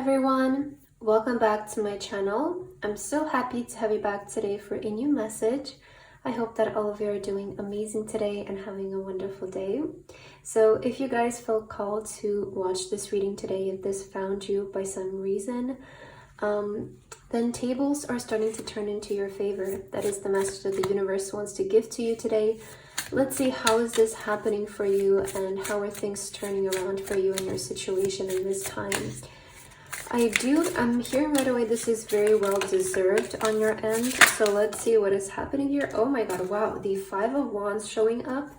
everyone, welcome back to my channel. I'm so happy to have you back today for a new message. I hope that all of you are doing amazing today and having a wonderful day. So if you guys felt called to watch this reading today, if this found you by some reason, then tables are starting to turn into your favor. That is the message that the universe wants to give to you today. Let's see, how is this happening for you and how are things turning around for you in your situation in this time? I'm hearing right away this is very well deserved on your end. So let's see what is happening here. Oh my god, wow, the Five of Wands showing up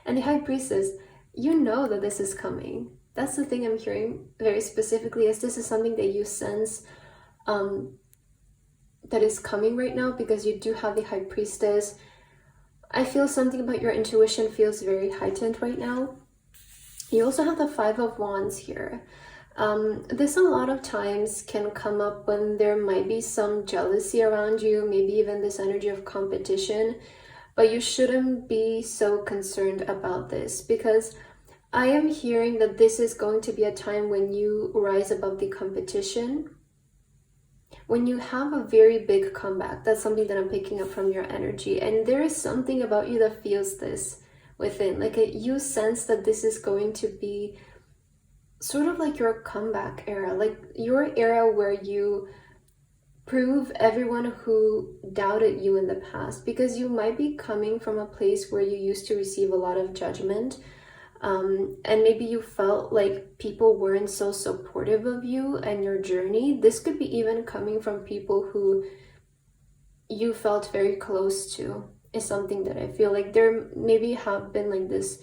and the High Priestess. You know that this is coming. That's the thing I'm hearing very specifically, is this is something that you sense that is coming right now, because you do have the High Priestess. I feel something about your intuition feels very heightened right now. You also have the Five of Wands here. This a lot of times can come up when there might be some jealousy around you, maybe even this energy of competition, but you shouldn't be so concerned about this, because I am hearing that this is going to be a time when you rise above the competition, when you have a very big comeback. That's something that I'm picking up from your energy, and there is something about you that feels this within, like you sense that this is going to be sort of like your comeback era, like your era where you prove everyone who doubted you in the past, because you might be coming from a place where you used to receive a lot of judgment, and maybe you felt like people weren't so supportive of you and your journey. This could be even coming from people who you felt very close to, is something that I feel like there maybe have been like this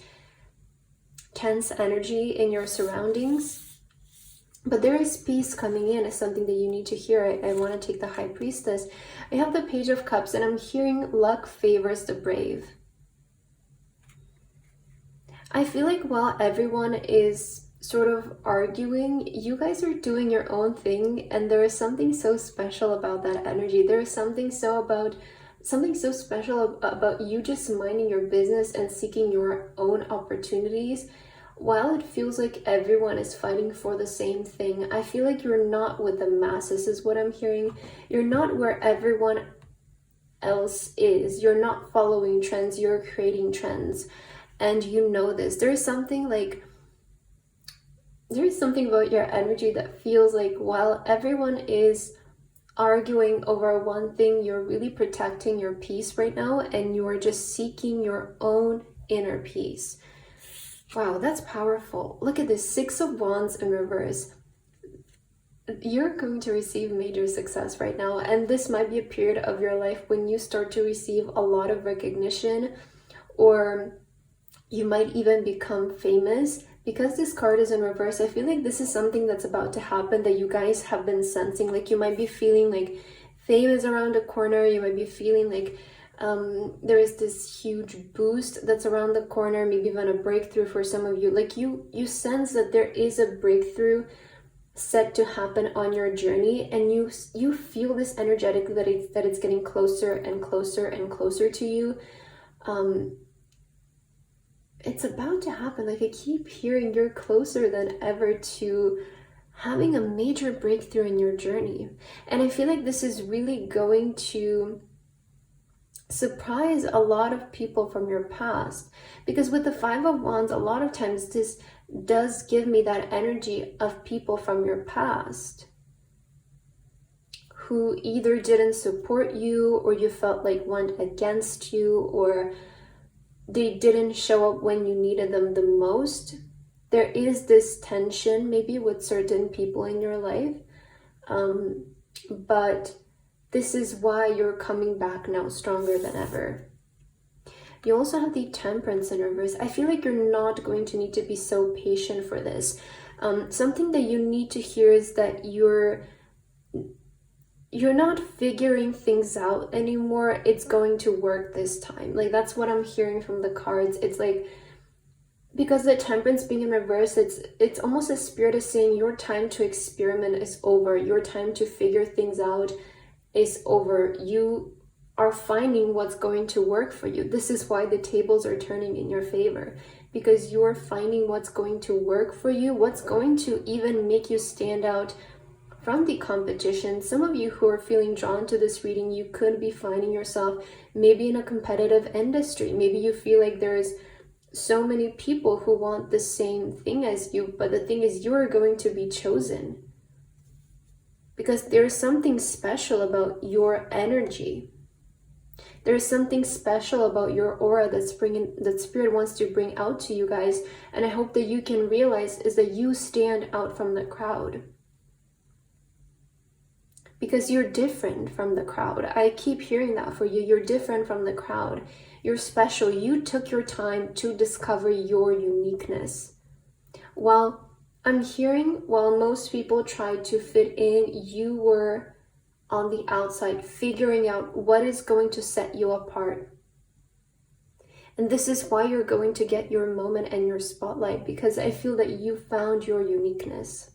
tense energy in your surroundings, but there is peace coming in, is something that you need to hear. I want to take the High Priestess. I have the Page of Cups, and I'm hearing luck favors the brave. I feel like while everyone is sort of arguing, you guys are doing your own thing, and there is something so special about that energy. There is something so special about you just minding your business and seeking your own opportunities. While it feels like everyone is fighting for the same thing, I feel like you're not with the masses, is what I'm hearing. You're not where everyone else is. You're not following trends, you're creating trends. And you know this. There is something about your energy that feels like while everyone is arguing over one thing, you're really protecting your peace right now, and you are just seeking your own inner peace. Wow, that's powerful. Look at this, Six of Wands in reverse. You're going to receive major success right now, and this might be a period of your life when you start to receive a lot of recognition, or you might even become famous. Because this card is in reverse, I feel like this is something that's about to happen that you guys have been sensing. Like you might be feeling like fame is around the corner. You might be feeling like there is this huge boost that's around the corner, maybe even a breakthrough for some of you. Like you sense that there is a breakthrough set to happen on your journey, and you feel this energetically that it's getting closer and closer and closer to you. It's about to happen. Like I keep hearing you're closer than ever to having a major breakthrough in your journey. And I feel like this is really going to surprise a lot of people from your past, because with the Five of Wands, a lot of times this does give me that energy of people from your past who either didn't support you, or you felt like went against you, or they didn't show up when you needed them the most. There is this tension maybe with certain people in your life, but this is why you're coming back now stronger than ever. You also have the Temperance in reverse. I feel like you're not going to need to be so patient for this. Something that you need to hear is that you're not figuring things out anymore. It's going to work this time. Like that's what I'm hearing from the cards. It's like, because the Temperance being in reverse, it's almost a spirit is saying your time to experiment is over. Your time to figure things out is over. You are finding what's going to work for you. This is why the tables are turning in your favor, because you're finding what's going to work for you, what's going to even make you stand out from the competition. Some of you who are feeling drawn to this reading, you could be finding yourself maybe in a competitive industry. Maybe you feel like there's so many people who want the same thing as you, but the thing is, you are going to be chosen because there's something special about your energy. There's something special about your aura that Spirit wants to bring out to you guys. And I hope that you can realize is that you stand out from the crowd. Because you're different from the crowd. I keep hearing that for you. You're different from the crowd. You're special. You took your time to discover your uniqueness. While I'm hearing, while most people try to fit in, you were on the outside, figuring out what is going to set you apart. And this is why you're going to get your moment and your spotlight, because I feel that you found your uniqueness.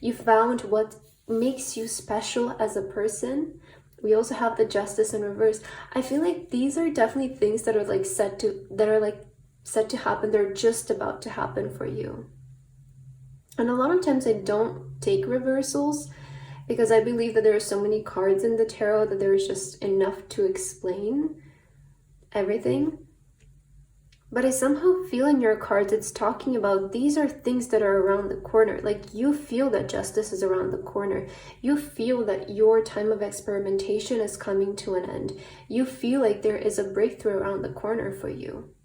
You found what makes you special as a person. We also have the Justice in reverse. I feel like these are definitely things that are like set to happen. They're just about to happen for you. And a lot of times I don't take reversals, because I believe that there are so many cards in the tarot that there is just enough to explain everything. But I somehow feel in your cards it's talking about these are things that are around the corner. Like you feel that justice is around the corner. You feel that your time of experimentation is coming to an end. You feel like there is a breakthrough around the corner for you.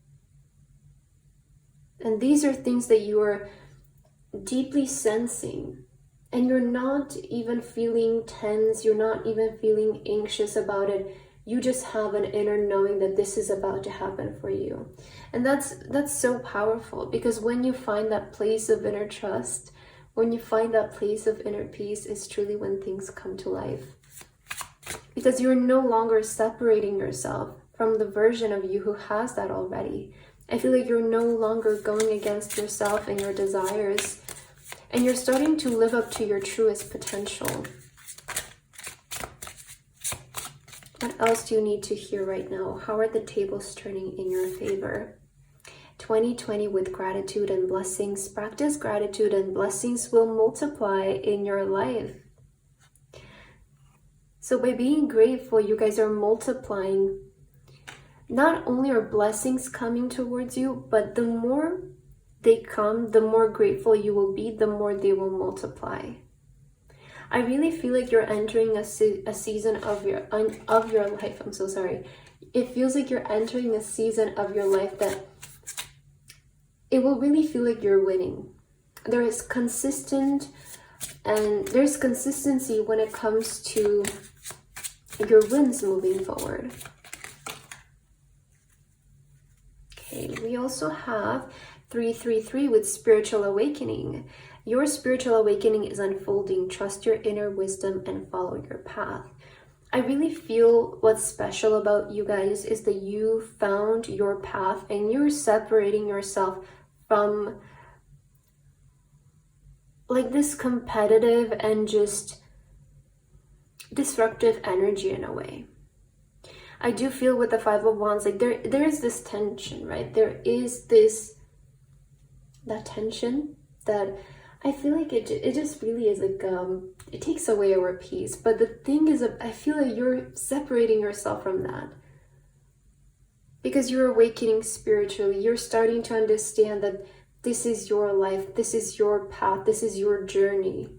And these are things that you are deeply sensing. And you're not even feeling tense, you're not even feeling anxious about it. You just have an inner knowing that this is about to happen for you. And that's so powerful, because when you find that place of inner trust, when you find that place of inner peace, is truly when things come to life. Because you're no longer separating yourself from the version of you who has that already. I feel like you're no longer going against yourself and your desires. And you're starting to live up to your truest potential. What else do you need to hear right now? How are the tables turning in your favor? 2020 with gratitude and blessings. Practice gratitude and blessings will multiply in your life. So by being grateful, you guys are multiplying. Not only are blessings coming towards you, but the more they come, the more grateful you will be, the more they will multiply. I really feel like you're entering a season of your life. I'm so sorry. It feels like you're entering a season of your life that it will really feel like you're winning. There's consistency when it comes to your wins moving forward. Okay, we also have 333 with spiritual awakening. Your spiritual awakening is unfolding. Trust your inner wisdom and follow your path. I really feel what's special about you guys is that you found your path and you're separating yourself from like this competitive and just disruptive energy in a way. I do feel with the Five of Wands, like there is this tension, right? There is that tension that I feel like it just really is like, it takes away our peace. But the thing is, I feel like you're separating yourself from that. Because you're awakening spiritually. You're starting to understand that this is your life. This is your path. This is your journey.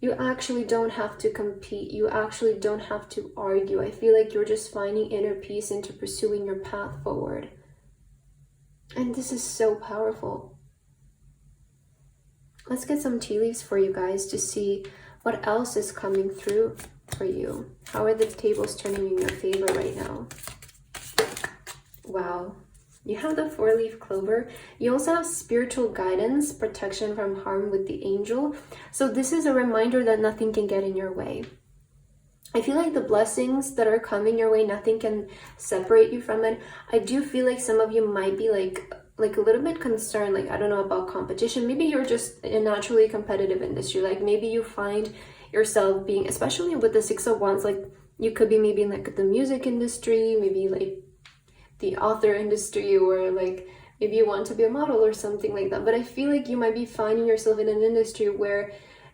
You actually don't have to compete. You actually don't have to argue. I feel like you're just finding inner peace into pursuing your path forward. And this is so powerful. Let's get some tea leaves for you guys to see what else is coming through for you. How are the tables turning in your favor right now? Wow. You have the 4-leaf clover. You also have spiritual guidance, protection from harm with the angel. So this is a reminder that nothing can get in your way. I feel like the blessings that are coming your way, nothing can separate you from it. I do feel like some of you might be like a little bit concerned, like, I don't know about competition. Maybe you're just in a naturally competitive industry. Like maybe you find yourself being, especially with the 6 of Wands, like you could be maybe in like the music industry, maybe like the author industry, or like maybe you want to be a model or something like that. But I feel like you might be finding yourself in an industry where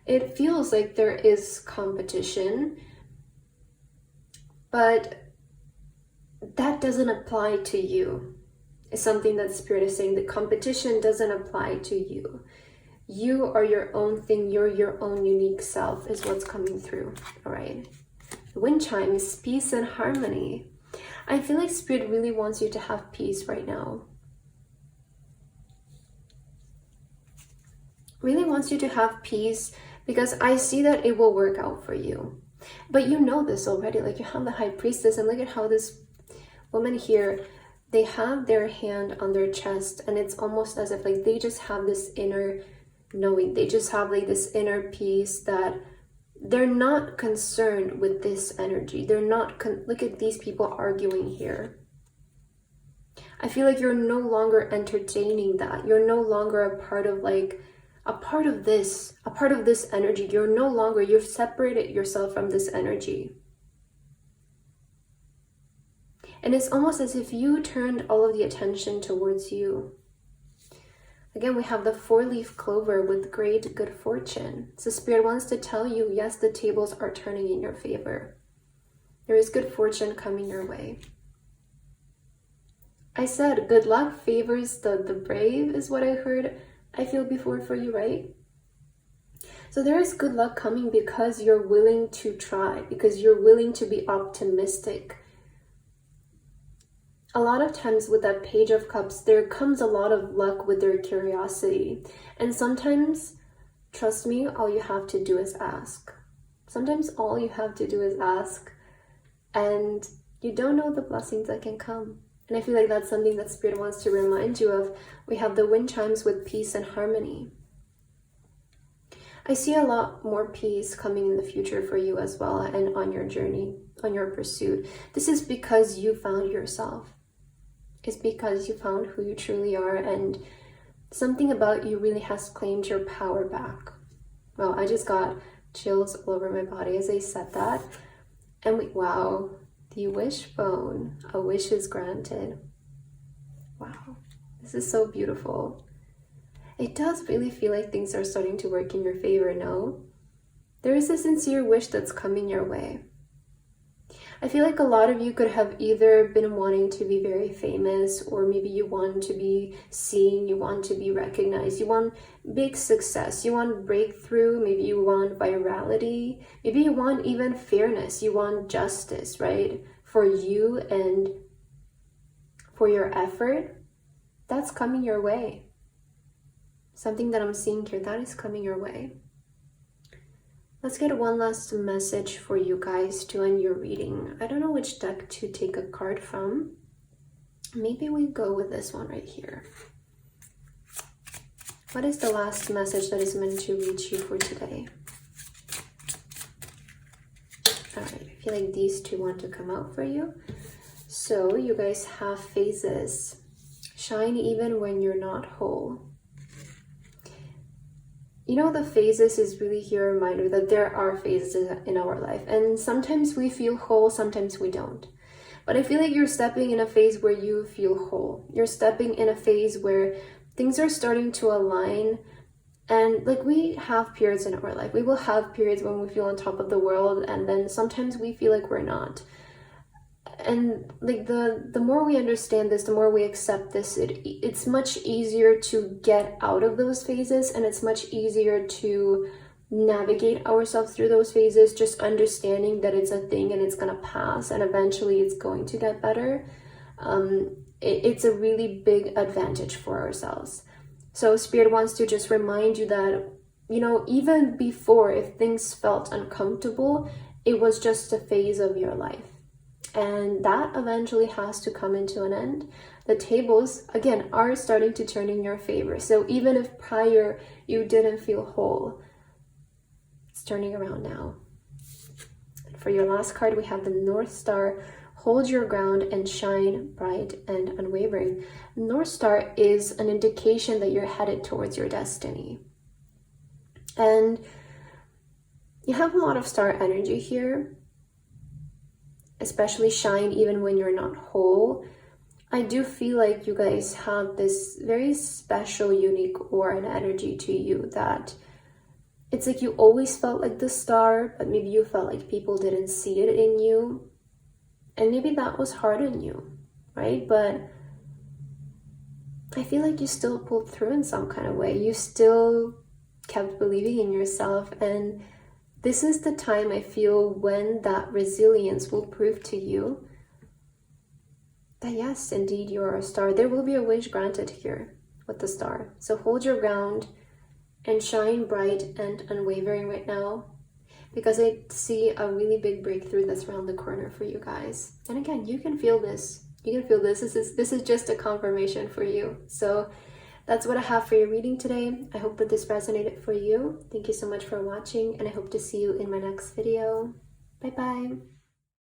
it feels like there is competition, but that doesn't apply to you. It's something that Spirit is saying. The competition doesn't apply to you. You are your own thing. You're your own unique self is what's coming through. All right. The wind chime is peace and harmony. I feel like Spirit really wants you to have peace right now. Really wants you to have peace, because I see that it will work out for you. But you know this already. Like, you have the High Priestess, and look at how this woman here, they have their hand on their chest, and it's almost as if like they just have this inner knowing. They just have like this inner peace that they're not concerned with this energy. They're not, look at these people arguing here. I feel like you're no longer entertaining that. You're no longer a part of like, a part of this energy. You're no longer, you've separated yourself from this energy. And it's almost as if you turned all of the attention towards you. Again, we have the 4-leaf clover with great good fortune. So Spirit wants to tell you, yes, the tables are turning in your favor. There is good fortune coming your way. I said good luck favors the brave is what I heard, I feel, before for you, right? So there is good luck coming because you're willing to try, because you're willing to be optimistic. A lot of times with that Page of Cups, there comes a lot of luck with their curiosity. And sometimes, trust me, all you have to do is ask. Sometimes all you have to do is ask, and you don't know the blessings that can come. And I feel like that's something that Spirit wants to remind you of. We have the wind chimes with peace and harmony. I see a lot more peace coming in the future for you as well, and on your journey, on your pursuit. This is because you found yourself. It's because you found who you truly are, and something about you really has claimed your power back. Well, I just got chills all over my body as I said that. And wow, the wishbone, a wish is granted. Wow, this is so beautiful. It does really feel like things are starting to work in your favor, no? There is a sincere wish that's coming your way. I feel like a lot of you could have either been wanting to be very famous, or maybe you want to be seen, you want to be recognized, you want big success, you want breakthrough, maybe you want virality, maybe you want even fairness, you want justice, right? For you and for your effort, that's coming your way. Something that I'm seeing here, that is coming your way. Let's get one last message for you guys to end your reading. I don't know which deck to take a card from. Maybe we go with this one right here. What is the last message that is meant to reach you for today? All right, I feel like these two want to come out for you. So you guys have phases. Shine even when you're not whole. You know, the phases is really here a reminder that there are phases in our life. And sometimes we feel whole, sometimes we don't. But I feel like you're stepping in a phase where you feel whole. You're stepping in a phase where things are starting to align. And like, we have periods in our life. We will have periods when we feel on top of the world. And then sometimes we feel like we're not. And like the more we understand this, the more we accept this, it's much easier to get out of those phases, and it's much easier to navigate ourselves through those phases, just understanding that it's a thing and it's gonna pass and eventually it's going to get better. It's a really big advantage for ourselves. So Spirit wants to just remind you that, you know, even before, if things felt uncomfortable, it was just a phase of your life. And that eventually has to come into an end. The tables, again, are starting to turn in your favor. So even if prior you didn't feel whole, it's turning around now. For your last card, we have the North Star. Hold your ground and shine bright and unwavering. North Star is an indication that you're headed towards your destiny. And you have a lot of star energy here. Especially shine even when you're not whole. I do feel like you guys have this very special, unique aura and energy to you that It's like you always felt like the star, but maybe you felt like people didn't see it in you. And maybe that was hard on you, right? But I feel like you still pulled through in some kind of way. You still kept believing in yourself. And this is the time, I feel, when that resilience will prove to you that yes, indeed, you're a star. There will be a wish granted here with the star. So hold your ground and shine bright and unwavering right now, because I see a really big breakthrough that's around the corner for you guys. And again, you can feel this. You can feel this. This is just a confirmation for you. So that's what I have for your reading today. I hope that this resonated for you. Thank you so much for watching, and I hope to see you in my next video. Bye bye.